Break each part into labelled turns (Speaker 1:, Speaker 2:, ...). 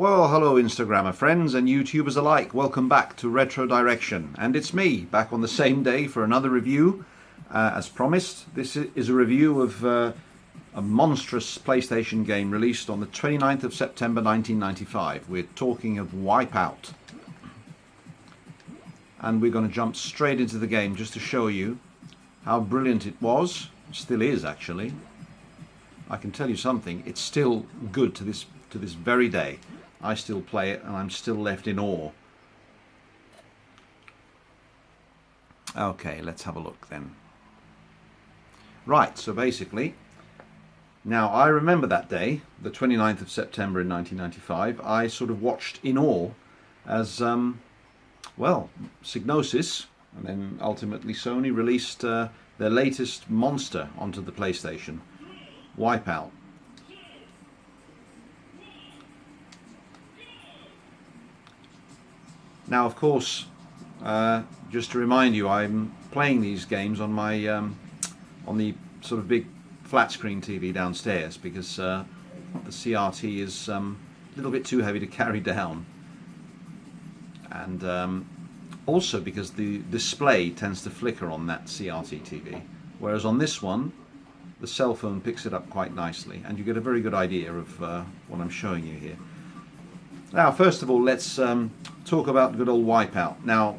Speaker 1: Well, hello Instagrammer friends and YouTubers alike. Welcome back to Retro Direction. And it's me, back on the same day for another review. As promised, this is a review of a monstrous PlayStation game released on the 29th of September 1995. We're talking of Wipeout. And we're going to jump straight into the game just to show you how brilliant it was. It still is, actually. I can tell you something, it's still good to this very day. I still play it and I'm still left in awe. Okay, let's have a look then. Right, so basically, now I remember that day, the 29th of September in 1995, I sort of watched in awe as, well, Psygnosis and then ultimately Sony released their latest monster onto the PlayStation, Wipeout. Now, of course, just to remind you, I'm playing these games on my on the sort of big flat screen TV downstairs because the CRT is a little bit too heavy to carry down, and also because the display tends to flicker on that CRT TV, whereas on this one the cell phone picks it up quite nicely, and you get a very good idea of what I'm showing you here. Now, first of all, let's talk about good old Wipeout. Now,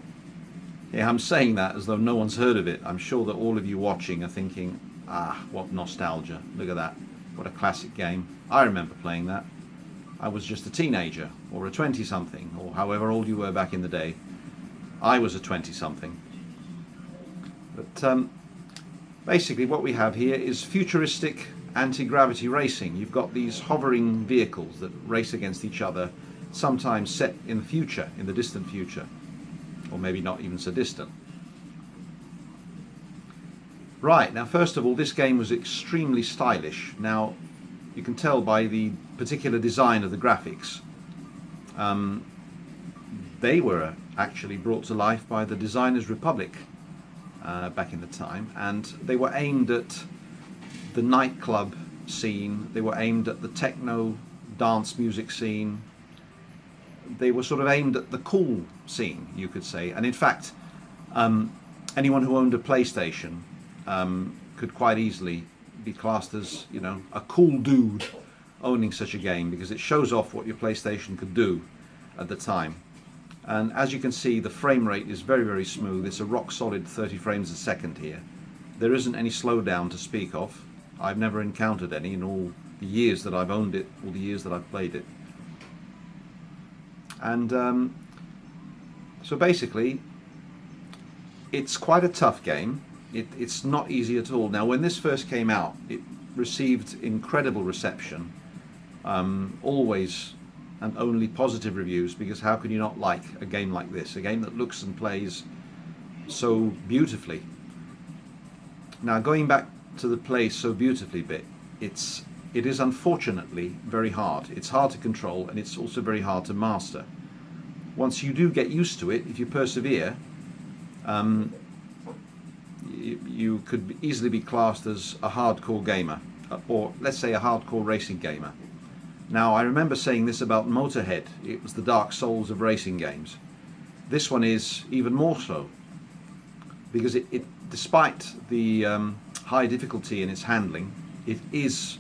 Speaker 1: yeah, I'm saying that as though no one's heard of it. I'm sure that all of you watching are thinking, ah, what nostalgia. Look at that. What a classic game. I remember playing that. I was just a teenager, or a 20-something, or however old you were back in the day. I was a 20-something. But basically what we have here is futuristic anti-gravity racing. You've got these hovering vehicles that race against each other, sometimes set in the future, in the distant future, or maybe not even so distant. Right, now first of all, this game was extremely stylish. Now you can tell by the particular design of the graphics. They were actually brought to life by the Designers Republic back in the time, and they were aimed at the nightclub scene, they were aimed at the techno dance music scene, they were sort of aimed at the cool scene, you could say. And in fact, anyone who owned a PlayStation could quite easily be classed as, you know, a cool dude owning such a game, because it shows off what your PlayStation could do at the time. And as you can see, the frame rate is very, very smooth. It's a rock solid 30 frames a second here. There isn't any slowdown to speak of. I've never encountered any in all the years that I've owned it, all the years that I've played it. And so basically, it's quite a tough game. It's not easy at all. Now, when this first came out, it received incredible reception, always and only positive reviews, because how can you not like a game like this, a game that looks and plays so beautifully. Now, going back to the play so beautifully bit, it is unfortunately very hard. It's hard to control, and it's also very hard to master. Once you do get used to it, if you persevere, you could easily be classed as a hardcore gamer, or let's say a hardcore racing gamer. Now, I remember saying this about Motorhead. It was the Dark Souls of racing games. This one is even more so, because despite the high difficulty in its handling, it is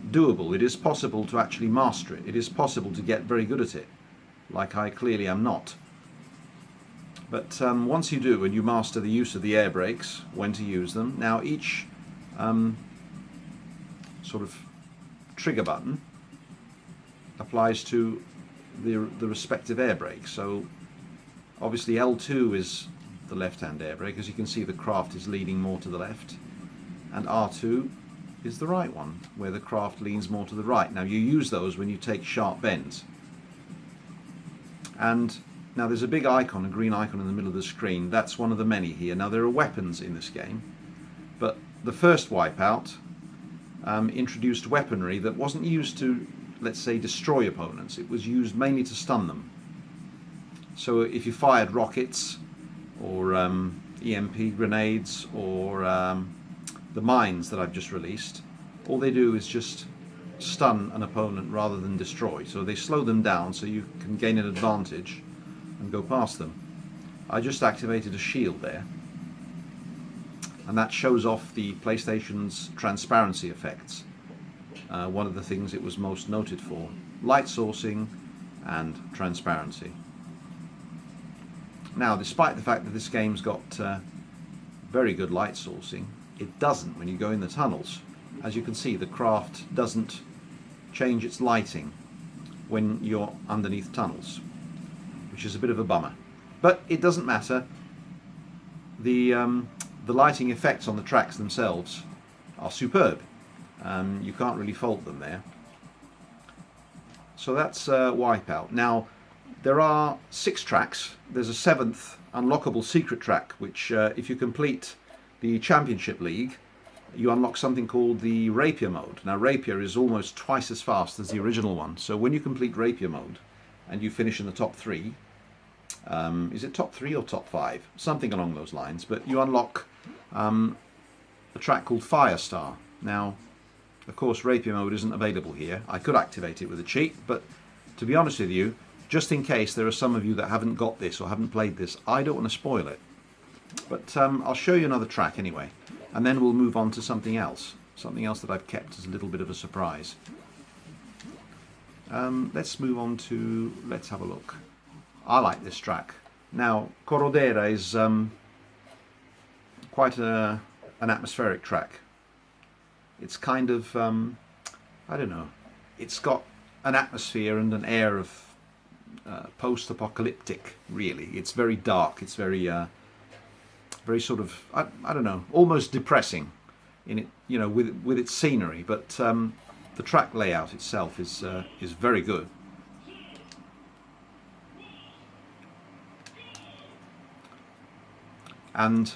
Speaker 1: doable. It is possible to actually master it. It is possible to get very good at it, like I clearly am not. But once you do, and you master the use of the air brakes, when to use them. Now, each sort of trigger button applies to the respective air brake. So obviously L2 is the left-hand air brake. As you can see, the craft is leaning more to the left, and R2 is the right one, where the craft leans more to the right. Now, you use those when you take sharp bends. And now there's a big icon, a green icon in the middle of the screen. That's one of the many here. Now, there are weapons in this game, but the first Wipeout introduced weaponry that wasn't used to, let's say, destroy opponents. It was used mainly to stun them. So if you fired rockets or EMP grenades or the mines that I've just released, all they do is just stun an opponent rather than destroy. So they slow them down so you can gain an advantage and go past them. I just activated a shield there, and that shows off the PlayStation's transparency effects. One of the things it was most noted for: light sourcing and transparency. Now, despite the fact that this game's got very good light sourcing, it doesn't when you go in the tunnels. As you can see, the craft doesn't change its lighting when you're underneath tunnels, which is a bit of a bummer. But it doesn't matter. The lighting effects on the tracks themselves are superb. You can't really fault them there. So that's Wipeout. Now, there are 6 tracks. There's a 7th unlockable secret track, which if you complete the Championship League, you unlock something called the Rapier mode. Now, Rapier is almost twice as fast as the original one. So when you complete Rapier mode and you finish in the top 3, is it top 3 or top 5? Something along those lines. But you unlock a track called Firestar. Now, of course, Rapier mode isn't available here. I could activate it with a cheat, but to be honest with you, just in case there are some of you that haven't got this or haven't played this, I don't want to spoil it. But I'll show you another track anyway, and then we'll move on to something else that I've kept as a little bit of a surprise. Let's move on to, let's have a look. I like this track. Now, Corrodera is quite an atmospheric track. It's kind of, I don't know, it's got an atmosphere and an air of post-apocalyptic, really. It's very dark, it's very very sort of, I don't know, almost depressing in it, you know, with its scenery, but the track layout itself is very good. And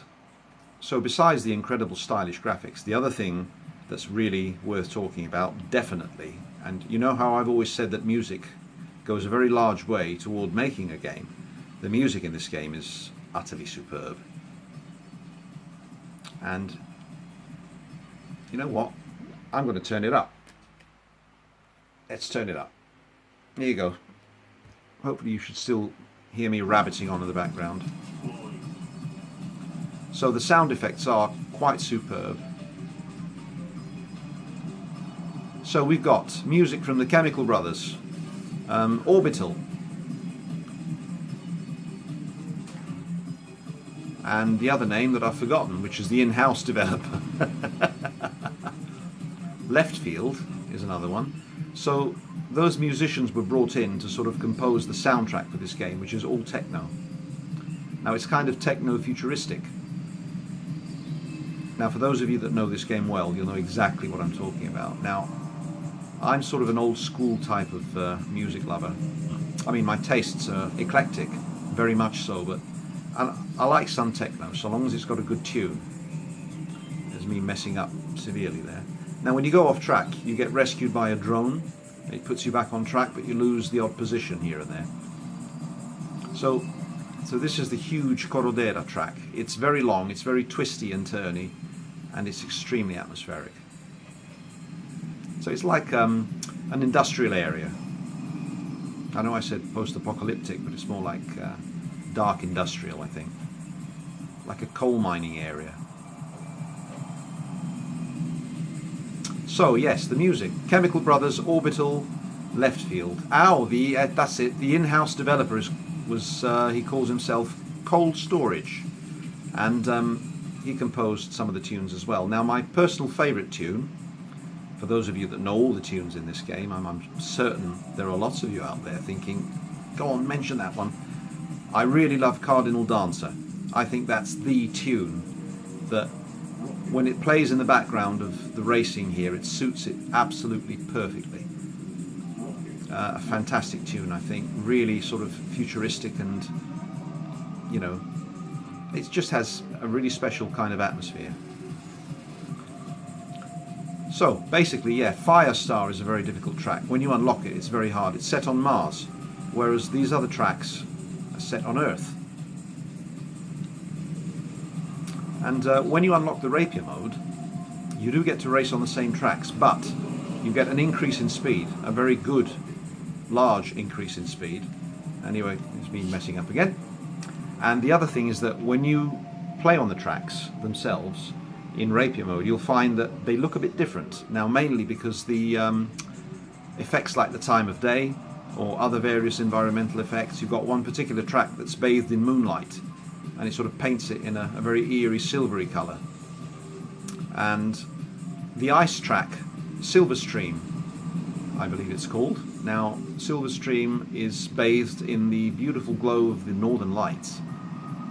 Speaker 1: so besides the incredible stylish graphics, the other thing that's really worth talking about, definitely, and you know how I've always said that music goes a very large way toward making a game. The music in this game is utterly superb. And you know what? I'm going to turn it up. Let's turn it up. There you go. Hopefully you should still hear me rabbiting on in the background. So the sound effects are quite superb. So we've got music from the Chemical Brothers, Orbital, and the other name that I've forgotten, which is the in-house developer. Left Field is another one. So those musicians were brought in to sort of compose the soundtrack for this game, which is all techno. Now it's kind of techno-futuristic. Now for those of you that know this game well, you'll know exactly what I'm talking about. Now, I'm sort of an old school type of music lover. I mean, my tastes are eclectic, very much so, but I like some techno, so long as it's got a good tune. There's me messing up severely there. Now, when you go off track, you get rescued by a drone. It puts you back on track, but you lose the odd position here and there. So this is the huge Corrodera track. It's very long, it's very twisty and turny, and it's extremely atmospheric. So it's like an industrial area. I know I said post-apocalyptic, but it's more like dark industrial, I think. Like a coal mining area. So yes, the music. Chemical Brothers, Orbital, Left Field. That's it. The in-house developer he calls himself Cold Storage. And he composed some of the tunes as well. Now my personal favourite tune, for those of you that know all the tunes in this game, I'm certain there are lots of you out there thinking, go on, mention that one. I really love Cardinal Dancer. I think that's the tune that, when it plays in the background of the racing here, it suits it absolutely perfectly. A fantastic tune, I think, really sort of futuristic, and, you know, it just has a really special kind of atmosphere. So basically, yeah, Firestar is a very difficult track. When you unlock it, it's very hard. It's set on Mars, whereas these other tracks are set on Earth. And when you unlock the Rapier mode, you do get to race on the same tracks, but you get an increase in speed, a very good, large increase in speed. Anyway, it's been messing up again. And the other thing is that when you play on the tracks themselves in rapier mode, you'll find that they look a bit different. Now, mainly because the effects like the time of day or other various environmental effects, you've got one particular track that's bathed in moonlight, and it sort of paints it in a very eerie silvery colour. And the ice track, Silverstream, I believe it's called. Now, Silverstream is bathed in the beautiful glow of the northern lights,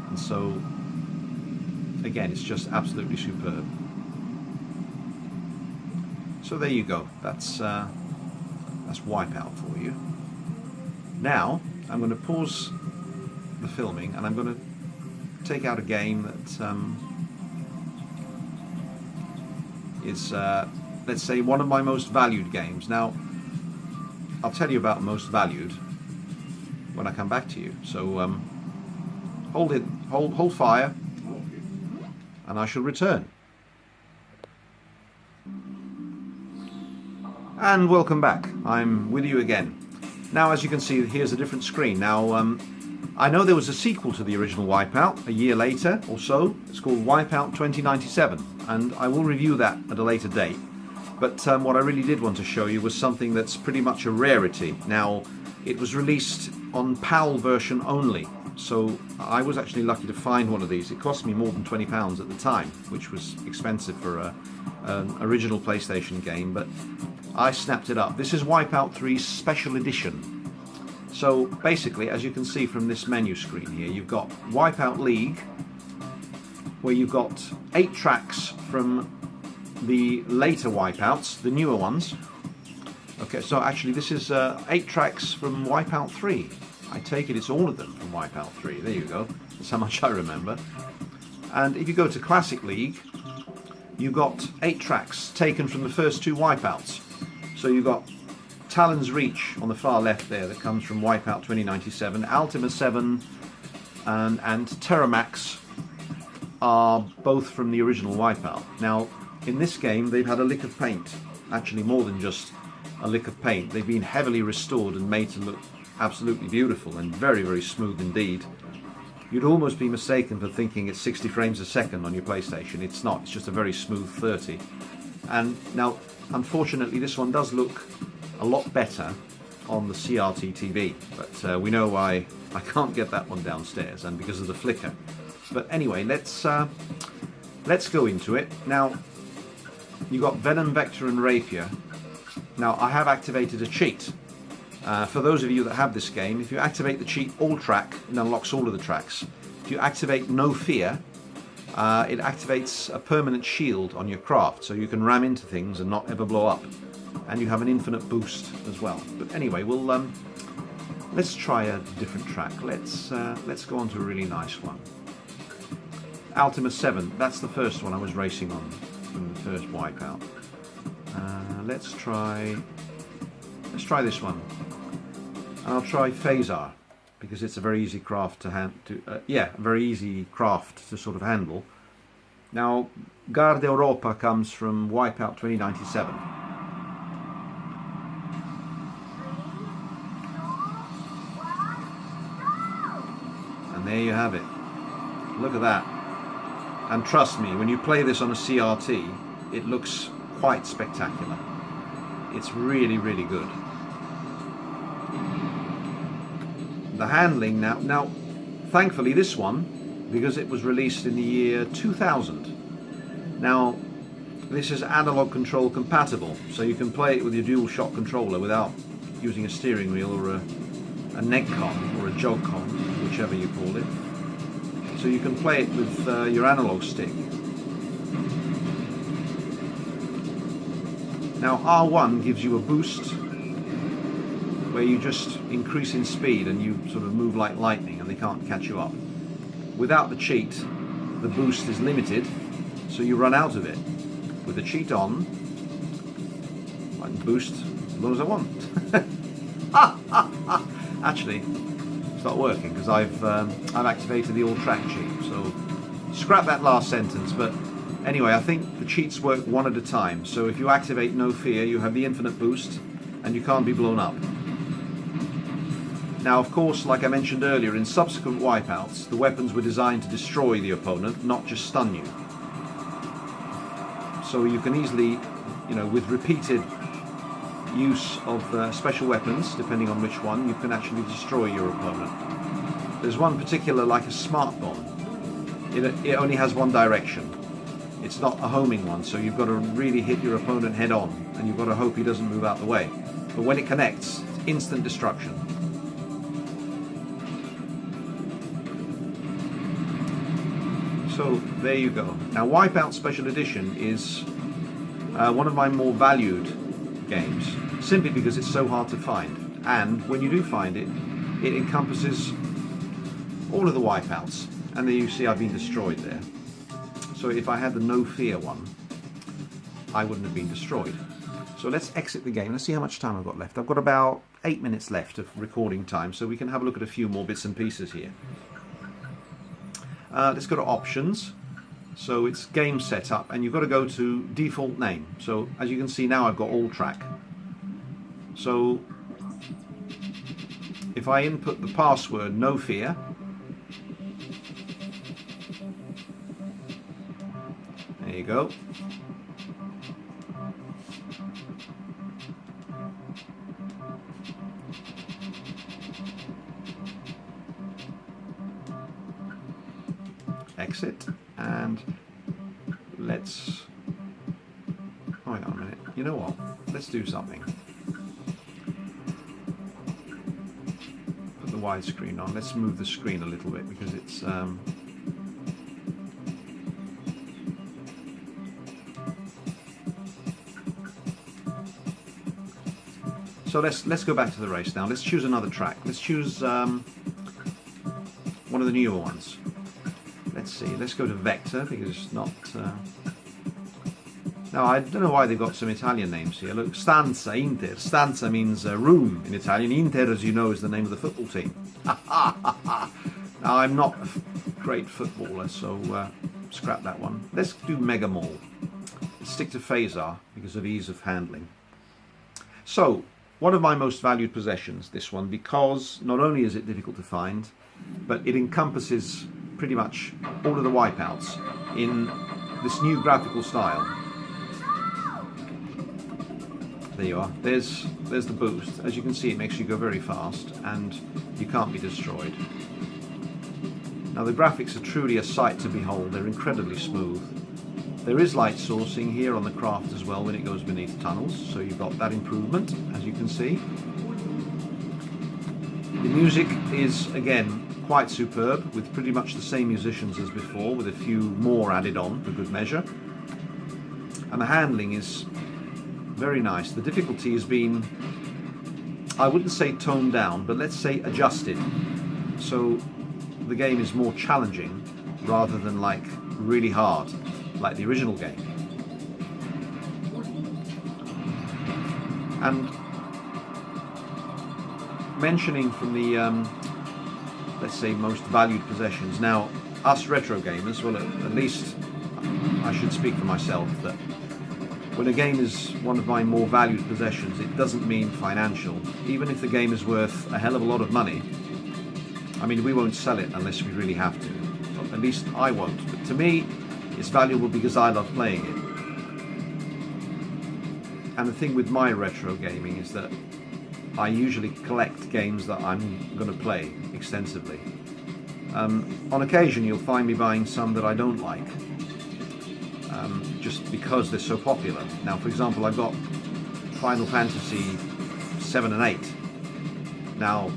Speaker 1: and so again, it's just absolutely superb. So there you go. That's Wipeout for you. Now I'm going to pause the filming, and I'm going to take out a game that is, let's say, one of my most valued games. Now, I'll tell you about most valued when I come back to you. So hold fire, and I shall return. And welcome back. I'm with you again. Now, as you can see, here's a different screen. Now, I know there was a sequel to the original Wipeout a year later or so. It's called Wipeout 2097, and I will review that at a later date. But what I really did want to show you was something that's pretty much a rarity. Now, it was released on PAL version only, so I was actually lucky to find one of these. It cost me more than £20 at the time, which was expensive for an original PlayStation game, but I snapped it up. This is Wipeout 3's Special Edition. So basically, as you can see from this menu screen here, you've got Wipeout League, where you've got 8 tracks from the later Wipeouts, the newer ones. Okay, so actually this is 8 tracks from Wipeout 3. I take it it's all of them from Wipeout 3. There you go. That's how much I remember. And if you go to Classic League, you've got 8 tracks taken from the first 2 Wipeouts. So you've got Talon's Reach on the far left there, that comes from Wipeout 2097. Ultima 7 and Terramax are both from the original Wipeout. Now, in this game, they've had a lick of paint. Actually, more than just a lick of paint. They've been heavily restored and made to look absolutely beautiful and very, very smooth indeed. You'd almost be mistaken for thinking it's 60 frames a second on your PlayStation. It's not. It's just a very smooth 30. And now, unfortunately, this one does look a lot better on the CRT TV, but we know why I can't get that one downstairs, and because of the flicker. But anyway, let's go into it. Now, you've got Venom, Vector and Rapier. Now, I have activated a cheat. For those of you that have this game, if you activate the cheat All Track, it unlocks all of the tracks. If you activate No Fear, it activates a permanent shield on your craft, so you can ram into things and not ever blow up. And you have an infinite boost as well. But anyway, we'll let's try a different track. Let's go on to a really nice one. Ultima 7. That's the first one I was racing on from the first Wipeout. Let's try this one, and I'll try Phasar because it's a very easy craft to very easy craft to sort of handle. Now, Guard Europa comes from Wipeout 2097. And there you have it. Look at that. And trust me, when you play this on a CRT, it looks quite spectacular. It's really, really good. The handling now, thankfully this one, because it was released in the year 2000. Now, this is analog control compatible, so you can play it with your DualShock controller without using a steering wheel or a NEGCON or a JogCon, whichever you call it. So you can play it with your analog stick. Now, R1 gives you a boost where you just increase in speed and you sort of move like lightning and they can't catch you up. Without the cheat, the boost is limited, so you run out of it. With the cheat on, I can boost as long as I want. Actually, it's not working because I've activated the all track cheat, so scrap that last sentence. But Anyway, I think the cheats work one at a time. So if you activate No Fear, you have the infinite boost and you can't be blown up. Now, of course, like I mentioned earlier, in subsequent wipeouts, the weapons were designed to destroy the opponent, not just stun you. So you can easily, with repeated use of special weapons, depending on which one, you can actually destroy your opponent. There's one particular, like a smart bomb. It only has one direction. It's not a homing one, so you've got to really hit your opponent head on, and you've got to hope he doesn't move out the way. But when it connects, it's instant destruction. So there you go. Now, Wipeout Special Edition is one of my more valued games, simply because it's so hard to find. And when you do find it, it encompasses all of the Wipeouts. And there you see I've been destroyed there. So if I had the No Fear one, I wouldn't have been destroyed. So let's exit the game. Let's see how much time I've got left. I've got about 8 minutes left of recording time, so we can have a look at a few more bits and pieces here. Let's go to options. So it's game setup, and you've got to go to default name. So as you can see now, I've got all track. So if I input the password No Fear, there you go. Exit, and let's, hang on a minute, you know what, let's do something. Put the widescreen on. Let's move the screen a little bit because it's so let's go back to the race now. Let's choose another track. Let's choose one of the newer ones. Let's see, let's go to Vector, because it's not... Now, I don't know why they've got some Italian names here. Look, Stanza, Inter. Stanza means room in Italian. Inter, as you know, is the name of the football team. Now, I'm not a great footballer, so scrap that one. Let's do Mega Mall. Let's stick to Phasar, because of ease of handling. So, one of my most valued possessions, this one, because not only is it difficult to find, but it encompasses pretty much all of the Wipeouts in this new graphical style. There you are. There's the boost. As you can see, it makes you go very fast, and you can't be destroyed. Now, the graphics are truly a sight to behold. They're incredibly smooth. There is light sourcing here on the craft as well when it goes beneath tunnels, so you've got that improvement, as you can see. The music is, again, quite superb, with pretty much the same musicians as before, with a few more added on for good measure. And the handling is very nice. The difficulty has been, I wouldn't say toned down, but let's say adjusted. So the game is more challenging rather than like really hard, like the original game. And mentioning from the let's say most valued possessions. Now, us retro gamers, well, at least I should speak for myself, that when a game is one of my more valued possessions, it doesn't mean financial. Even if the game is worth a hell of a lot of money, I mean, we won't sell it unless we really have to. At least I won't. But to me, it's valuable because I love playing it. And the thing with my retro gaming is that I usually collect games that I'm going to play extensively. On occasion, you'll find me buying some that I don't like, just because they're so popular. Now, for example, I got Final Fantasy 7 and 8. Now,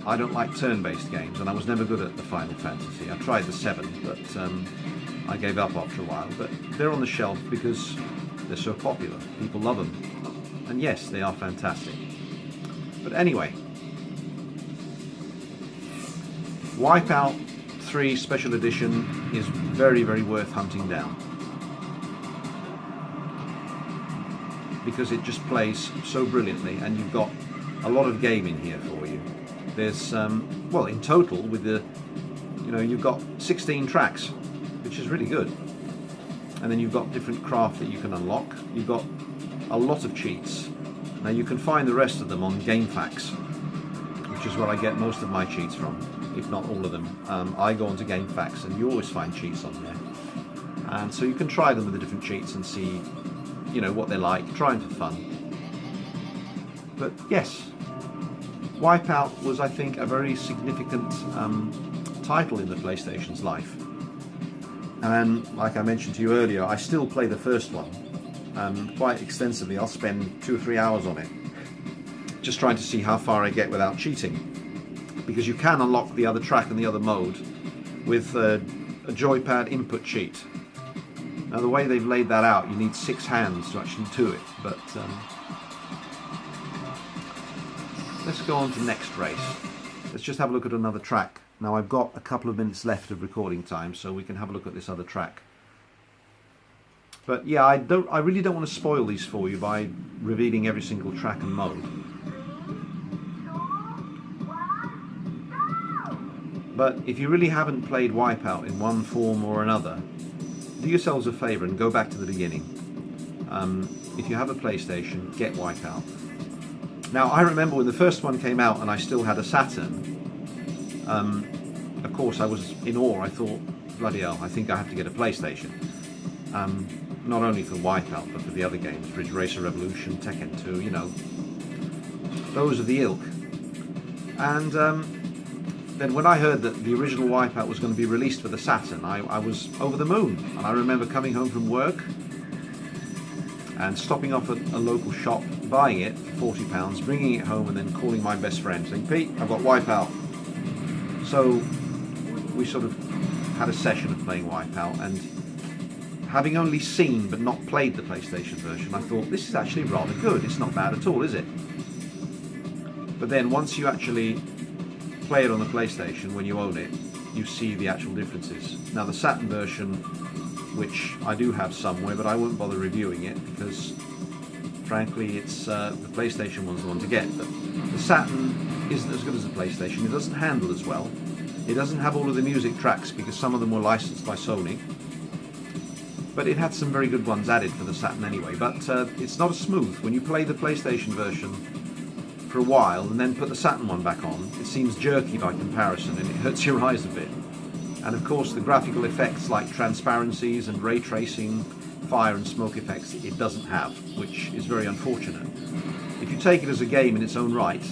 Speaker 1: I don't like turn-based games, and I was never good at the Final Fantasy. I tried the 7, but I gave up after a while. But they're on the shelf because they're so popular. People love them. And yes, they are fantastic. But anyway, Wipeout 3 Special Edition is very, very worth hunting down, because it just plays so brilliantly, and you've got a lot of game in here for you. There's, well, in total, with the, you've got 16 tracks, which is really good. and then you've got different craft that you can unlock. You've got a lot of cheats. Now you can find the rest of them on GameFAQs, which is where I get most of my cheats from, if not all of them. I go onto GameFAQs and you always find cheats on there. And so you can try them with the different cheats and see, you know, what they're like, try them for fun. But yes, Wipeout was, I think, a very significant title in the PlayStation's life. And like I mentioned to you earlier, I still play the first one quite extensively. I'll spend 2 or 3 hours on it, just trying to see how far I get without cheating. Because you can unlock the other track and the other mode with a joypad input cheat. Now the way they've laid that out, you need 6 hands to actually do it. But let's go on to the next race. Let's just have a look at another track. Now I've got a couple of minutes left of recording time, so we can have a look at this other track. But yeah, I really don't want to spoil these for you by revealing every single track and mode. But if you really haven't played Wipeout in one form or another, do yourselves a favour and go back to the beginning. If you have a PlayStation, get Wipeout. Now I remember when the first one came out and I still had a Saturn, of course I was in awe. I thought, bloody hell, I think I have to get a PlayStation. Not only for Wipeout, but for the other games, Ridge Racer Revolution, Tekken 2, you know, those are the ilk. And then when I heard that the original Wipeout was going to be released for the Saturn, I was over the moon. And I remember coming home from work and stopping off at a local shop, buying it for £40, bringing it home, and then calling my best friend saying, Pete, I've got Wipeout. So we sort of had a session of playing Wipeout, and having only seen but not played the PlayStation version, I thought, this is actually rather good. It's not bad at all, is it? But then once you actually play it on the PlayStation, when you own it, you see the actual differences. Now the Saturn version, which I do have somewhere, but I won't bother reviewing it because frankly it's the PlayStation one's the one to get. But the Saturn isn't as good as the PlayStation. It doesn't handle as well. It doesn't have all of the music tracks because some of them were licensed by Sony. But it had some very good ones added for the Saturn anyway. But it's not as smooth. When you play the PlayStation version for a while and then put the Saturn one back on, it seems jerky by comparison and it hurts your eyes a bit. And of course the graphical effects like transparencies and ray tracing, fire and smoke effects it doesn't have, which is very unfortunate. If you take it as a game in its own right,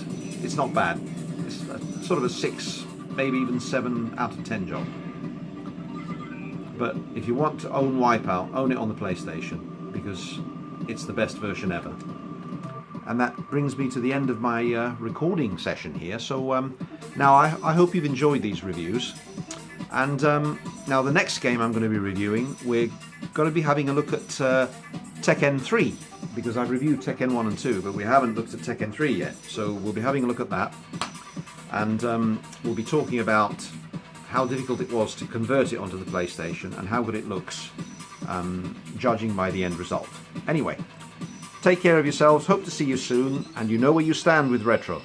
Speaker 1: it's not bad. It's sort of a 6, maybe even 7 out of 10 job. But if you want to own Wipeout, own it on the PlayStation, because it's the best version ever. And that brings me to the end of my recording session here. So now I hope you've enjoyed these reviews. And now the next game I'm going to be reviewing, we're going to be having a look at Tekken 3, because I've reviewed Tekken 1 and 2, but we haven't looked at Tekken 3 yet. So we'll be having a look at that. And we'll be talking about how difficult it was to convert it onto the PlayStation and how good it looks, judging by the end result. Anyway, take care of yourselves, hope to see you soon, and you know where you stand with retro.